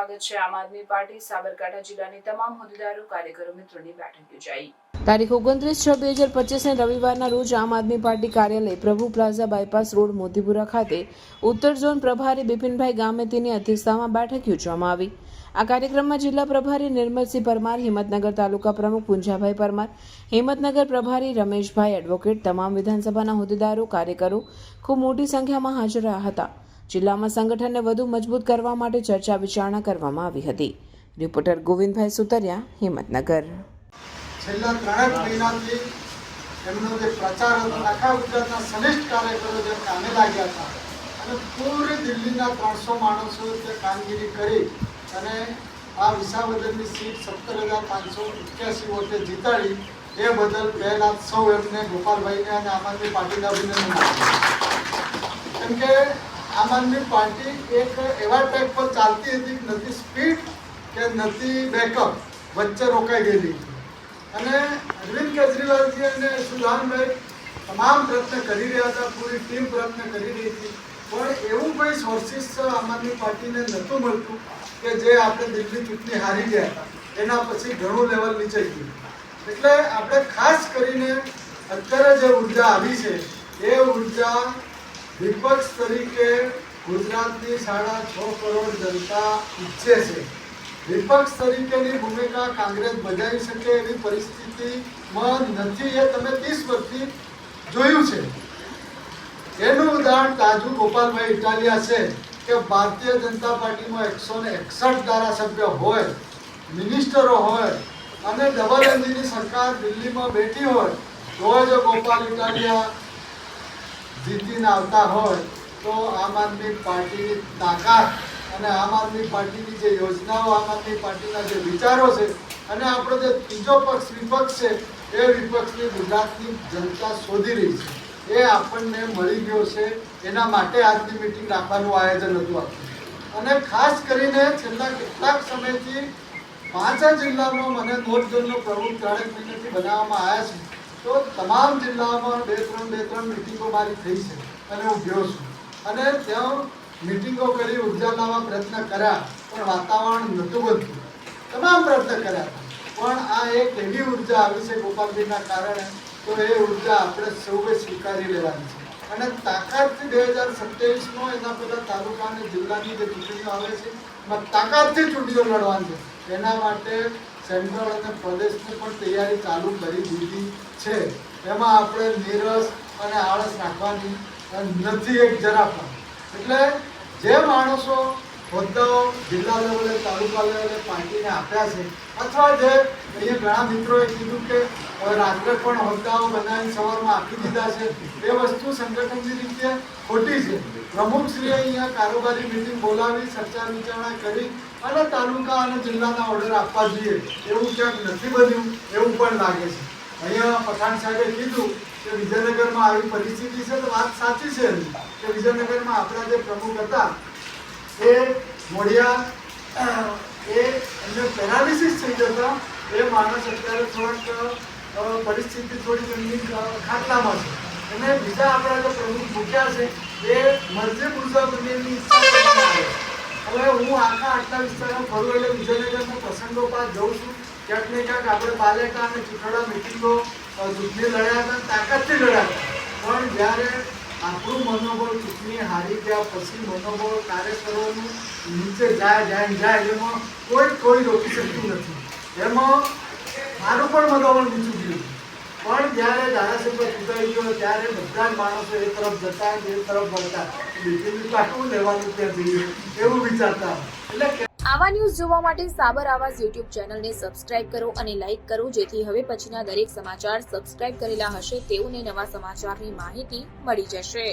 સ્વાગત છે। આમ આદમી પાર્ટી સાબરકાંઠા જિલ્લાની તમામ હોદ્દેદારો કાર્યકરો મિત્રોની બેઠક યોજાઈ। તારીખ 29/6/2025 રવિવારના રોજ આમ આદમી પાર્ટી કાર્યાલય પ્રભુ પ્લાઝા બાયપાસ રોડ મોતીપુરા ખાતે ઉત્તર ઝોન પ્રભારી બિપિનભાઈ ગામેતીની અધ્યક્ષતામાં બેઠક યોજવામાં આવી। આ કાર્યક્રમમાં જિલ્લા પ્રભારી નિર્મલસિંહ પરમાર, હિંમતનગર તાલુકા પ્રમુખ પુંજાભાઈ પરમાર, હિંમતનગર પ્રભારી રમેશભાઈ એડવોકેટ, તમામ વિધાનસભાના હોદ્દેદારો કાર્યકરો ખૂબ મોટી સંખ્યામાં હાજર રહ્યા હતા। જિલ્લામાં સંગઠનને વધુ મજબૂત કરવા માટે ચર્ચા વિચારણા કરવામાં આવી હતી। રિપોર્ટર ગોવિંદભાઈ સુતરિયા, હિંમતનગર। છેલ્લા 3 મહિનાથી એમનો જે પ્રચાર હતો, આખા ગુજરાતના શ્રેષ્ઠ કાર્યકરો જે કામે લાગ્યા હતા અને પૂરી દિલ્હીના 300 માણસો તે કામગીરી કરી અને આ વિસાવદરની સીટ 17,581 વોટે જીતાડી। એ બદલ પહેલા સૌ એમને ગોપાલભાઈને અને આમ આદમી પાર્ટીને અભિનંદન આપું। કેમ કે આમ આદમી પાર્ટી એક એવા ટ્રેક પર ચાલતી હતી કે નથી સ્પીડ કે નથી બેકઅપ, વચ્ચે રોકાઈ ગયેલી હતી અને અરવિંદ કેજરીવાલજી અને સુધાનભાઈ તમામ પ્રયત્ન કરી રહ્યા હતા, પૂરી ટીમ પ્રયત્ન કરી રહી હતી, પણ એવું કોઈ સોર્સિસ આમ આદમી પાર્ટીને નહોતું મળતું કે જે આપણે દિલ્હી ચૂંટણી હારી ગયા હતા એના પછી ઘણું લેવલ નીચે ગયું। એટલે આપણે ખાસ કરીને અત્યારે જે ઉર્જા આવી છે એ ઉર્જા વિપક્ષ તરીકે ગુજરાતની 6.5 કરોડ જનતા ઈચ્છે છે। વિપક્ષ તરીકેની ભૂમિકા કોંગ્રેસ બજાવી શકે એવી પરિસ્થિતિમાં નથી, એ તમે 30 વર્ષથી જોયું છે। એનું ઉદાહરણ તાજુ ગોપાલભાઈ ઇટાલિયા છે કે ભારતીય જનતા પાર્ટીમાં 161 ધારાસભ્ય હોય, મિનિસ્ટરો હોય અને ડબલ એન્જિનની સરકાર દિલ્હીમાં બેઠી હોય તો જો ગોપાલ ઇટાલિયા જીતીને આવતા હોય તો આમ આદમી પાર્ટીની તાકાત અને આમ આદમી પાર્ટીની જે યોજનાઓ, આમ આદમી પાર્ટીના જે વિચારો છે અને આપણો જે ત્રીજો પક્ષ વિપક્ષ છે એ વિપક્ષની ગુજરાતની જનતા શોધી રહી છે, એ આપણને મળી ગયો છે। એના માટે આજની મિટિંગ રાખવાનું આયોજન હતું આપણું। અને ખાસ કરીને છેલ્લા કેટલાક સમયથી 5 જિલ્લામાં મને નોટ ઝોનનો પ્રમુખ 3 મહિનાથી બનાવવામાં આવ્યા છે, તો તમામ જિલ્લામાં 2-3 મિટિંગો મારી થઈ છે અને હું ગયો છું અને ત્યાં મિટિંગો કરી ઉર્જા લાવવા પ્રયત્ન કર્યા, પણ વાતાવરણ નહોતું બનતું, તમામ પ્રયત્ન કર્યા પણ આ એક એવી ઉર્જા આવી છે ગોપાલજીના કારણે, તો એ ઉર્જા આપણે સૌએ સ્વીકારી લેવાની છે અને તાકાતથી 2027માં એના પહેલાં તાલુકા અને જિલ્લાની જે ચૂંટણીઓ આવે છે એમાં તાકાતથી ચૂંટણીઓ લડવાની છે। એના માટે સેન્ટ્રલ અને પ્રદેશની પણ તૈયારી ચાલુ કરી દીધી છે। એમાં આપણે નીરસ અને આળસ રાખવાની નથી એક જરા પણ। એટલે જે માણસો હોદ્દાઓ જિલ્લા લેવલે, તાલુકા લેવલે પાર્ટીને આપ્યા છે, અથવા જે અહીંયા ઘણા મિત્રોએ કીધું કે રાત્રે પણ હોદ્દાઓ બનાવીને સવારમાં આપી દીધા છે, એ વસ્તુ સંગઠનની રીતે ખોટી છે। પ્રમુખશ્રીએ અહીંયા કારોબારી મિટિંગ બોલાવી, ચર્ચા વિચારણા કરી અને તાલુકા અને જિલ્લાના ઓર્ડર આપવા જોઈએ, એવું ક્યાંક નથી બન્યું એવું પણ લાગે છે। અહીંયા પઠાણ સાહેબે કીધું કે વિજયનગરમાં આવી પરિસ્થિતિ છે, તો વાત સાચી છે કે વિજયનગરમાં આપણા જે પ્રમુખ હતા એ મોડિયા, એમને પેરાલિસિસ થઈ જતા, એ માણસ અત્યારે થોડાક પરિસ્થિતિ થોડી એમની ખાટલામાં છે અને બીજા આપણા જે પ્રમુખ મૂક્યા છે એ મરજી મુજબ એમની ઈચ્છા આવે। હવે હું આટલા વિસ્તારમાં ફરું એટલે વિજયનગરના પ્રસંગોપાત જઉં છું, ક્યાંક ને ક્યાંક આપણે પાલેકા અને ચૂંટણા મિટિંગો ચૂંટણી લડ્યા હતા, તાકાતથી લડ્યા હતા, પણ જ્યારે આપણું મનોબળ ચૂંટણી હારી ગયા પછી મનોબળ કાર્યકરોનું નીચે જાય એમાં કોઈ રોકી શકતું નથી। એમાં મારું પણ મનોબળ નીચું ગયું, પણ જ્યારે ધારાસભ્ય ચૂંટાઈ ગયો ત્યારે બધા જ માણસો એ તરફ જતા એ તરફ વળતા, બીજેપી પાટું લેવાનું ત્યાં જઈએ એવું વિચારતા। એટલે આવા ન્યૂઝ જોવા માટે સાબર આવાઝ યુટ્યુબ ચેનલને સબસ્ક્રાઇબ કરો અને લાઇક કરો, જેથી હવે પછીના દરેક સમાચાર સબસ્ક્રાઇબ કરેલા હશે તેઓને નવા સમાચારની માહિતી મળી જશે।